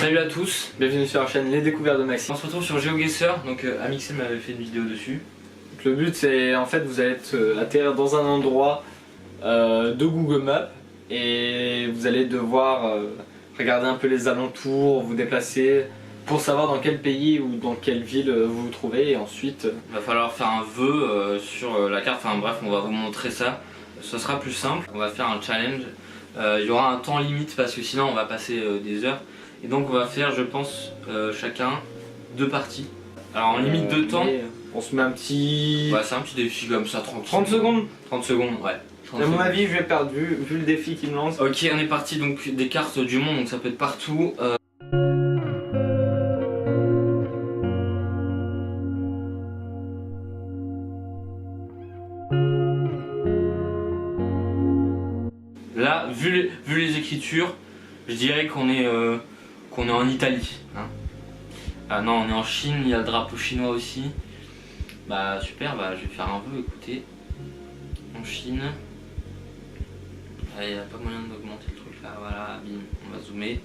Salut à tous, bienvenue sur la chaîne Les Découvertes de Maxime. On se retrouve sur GeoGuessr, donc Amixem m'avait fait une vidéo dessus. Donc, le but c'est en fait vous allez atterrir dans un endroit de Google Maps et vous allez devoir regarder un peu les alentours, vous déplacer pour savoir dans quel pays ou dans quelle ville vous vous trouvez et ensuite... Il va falloir faire un vœu sur la carte, enfin bref on va vous montrer ça. Ce sera plus simple, on va faire un challenge. Il y aura un temps limite parce que sinon on va passer des heures. Et donc on va faire je pense chacun 2 parties. Alors en limite de temps... On se met un petit... Ouais c'est un petit défi comme ça, tranquille. 30 secondes 30 secondes, ouais. À mon avis je vais perdre vu le défi qu'il me lance. Ok, on est parti, donc des cartes du monde, donc ça peut être partout. Là, vu les écritures, je dirais qu'on est en Italie. Hein. Ah non, on est en Chine, il y a le drapeau chinois aussi. Bah super, bah, je vais faire un vœu, écoutez. En Chine. Il n'y a pas moyen d'augmenter le truc là, voilà, bim, on va zoomer.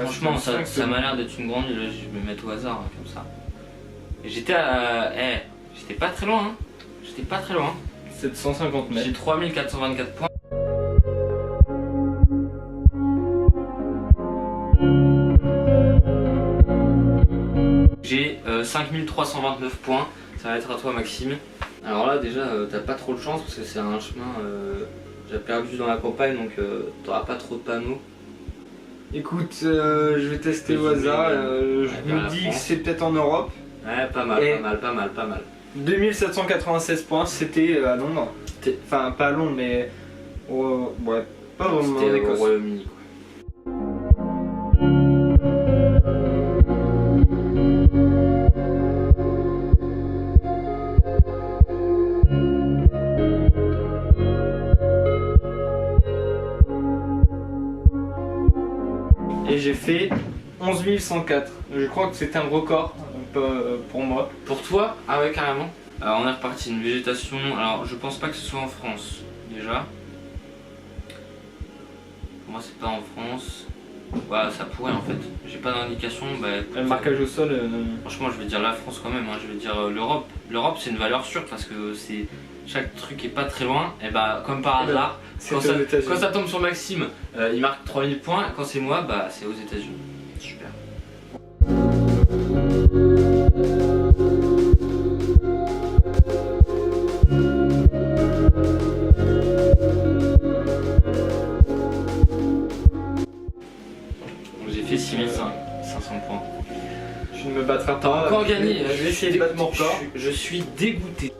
Franchement, ça m'a l'air d'être une grande île, je vais me mettre au hasard, hein, comme ça. Et j'étais à... j'étais pas très loin, hein. J'étais pas très loin. 750 mètres. J'ai 3424 points. J'ai 5329 points, ça va être à toi Maxime. Alors là déjà t'as pas trop de chance parce que c'est un chemin déjà perdu dans la campagne donc t'auras pas trop de panneaux. Écoute, je vais tester au hasard, je me dis que c'est peut-être en Europe. Ouais pas mal, pas mal. 2796 points, c'était à Londres. Enfin pas à Londres mais... ouais, pas vraiment c'était au Royaume-Uni quoi. Et j'ai fait 11 104. Je crois que c'était un record pour moi. Pour toi? Ah ouais carrément. Alors on est reparti, une végétation. Alors je pense pas que ce soit en France déjà. Pour moi c'est pas en France. Voilà, ça pourrait en fait. J'ai pas d'indication. Bah, Le marquage au sol. Franchement je vais dire la France quand même, hein. Je vais dire l'Europe. L'Europe c'est une valeur sûre parce que c'est... chaque truc est pas très loin. Et bah comme par hasard, quand ça tombe sur Maxime, il marque 3000 points. Quand c'est moi, bah c'est aux États-Unis. Super. J'ai fait 6500 points. Je ne me battrai pas. T'as encore gagné. Je vais essayer de battre mon record. Je suis dégoûté.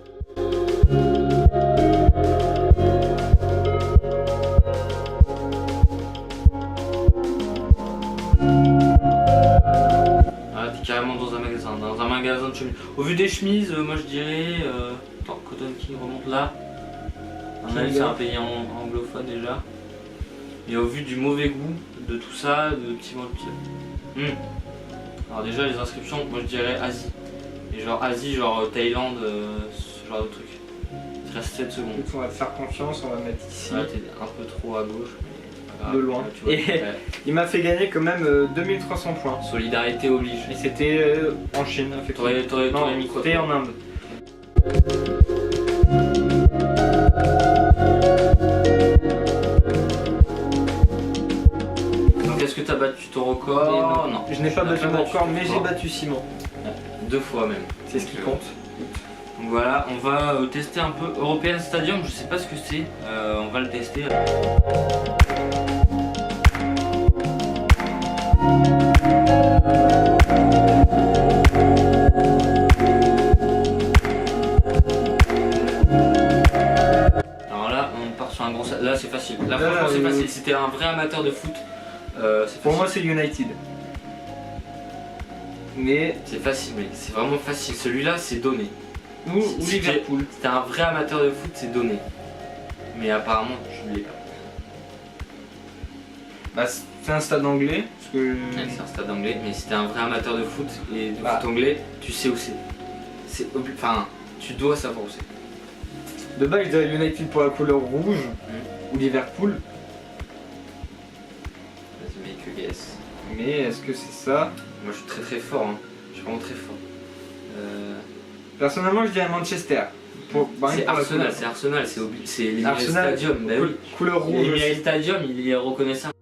Ah, t'es carrément dans un magasin de chemises. Au vu des chemises, moi je dirais. Attends, Cotton King remonte là. C'est un pays anglophone déjà. Et au vu du mauvais goût de tout ça, de petits mots de pied. Alors déjà les inscriptions, moi je dirais Asie. Et genre Asie, genre Thaïlande, ce genre de truc. Il te reste 7 secondes. On va te faire confiance, on va mettre ici. Ouais, t'es un peu trop à gauche, mais pas grave. De loin. Tu vois, Et il m'a fait gagner quand même 2300 points. Solidarité oblige. Et c'était en Chine, effectivement. T'aurais mis quoi? C'était en Inde. Donc est-ce que t'as battu ton record? Non. Je n'ai pas battu mon record, mais j'ai battu Simon. 2 fois même. C'est ce qui compte. Donc voilà, on va tester un peu European Stadium, je sais pas ce que c'est, on va le tester. Alors là, on part sur un gros... Là c'est facile, là franchement c'est facile, si t'es un vrai amateur de foot, pour moi c'est United. Mais c'est facile, mais c'est vraiment facile, celui-là c'est donné. Ou Liverpool. Si t'es un vrai amateur de foot, c'est donné. Mais apparemment, je l'ai pas. Bah, c'est un stade anglais. Parce que... Ouais, c'est un stade anglais, mais si t'es un vrai amateur de foot et de foot anglais, tu sais où c'est. Enfin, tu dois savoir où c'est. De base, je dirais United pour la couleur rouge. Ou Liverpool. Vas-y, make a guess. Mais est-ce que c'est ça? Moi je suis très fort, hein. Je suis vraiment très fort. Personnellement, je dirais Manchester. C'est Arsenal, c'est l'Emirates Arsenal, Stadium. Bah oui. Couleur rouge. L'Emirates Stadium, il est reconnaissable.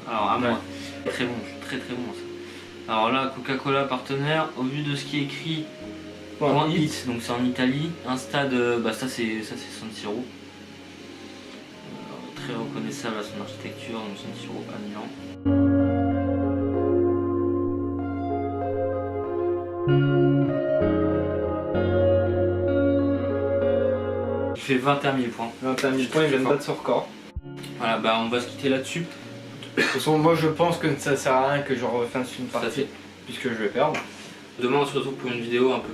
Alors à moi, très bon, très bon ça. Alors là, Coca-Cola partenaire, au vu de ce qui est écrit en hit, donc c'est en Italie, un stade, bah ça c'est San Siro. Très reconnaissable à son architecture, donc San Siro à Milan. Il fait 21 000 points. 21 000 points, il vient de battre son record. Voilà, bah on va se quitter là-dessus. De toute façon, moi je pense que ça sert à rien que je refasse une partie, puisque je vais perdre. Demain on se retrouve pour une vidéo un peu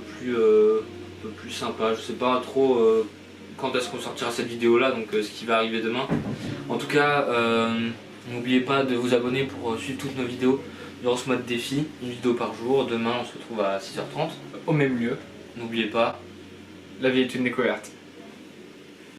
plus sympa. Je sais pas trop quand est-ce qu'on sortira cette vidéo là, donc ce qui va arriver demain. En tout cas, n'oubliez pas de vous abonner pour suivre toutes nos vidéos durant ce mois de défi. Une vidéo par jour. Demain on se retrouve à 6h30. Au même lieu. N'oubliez pas, la vie est une découverte.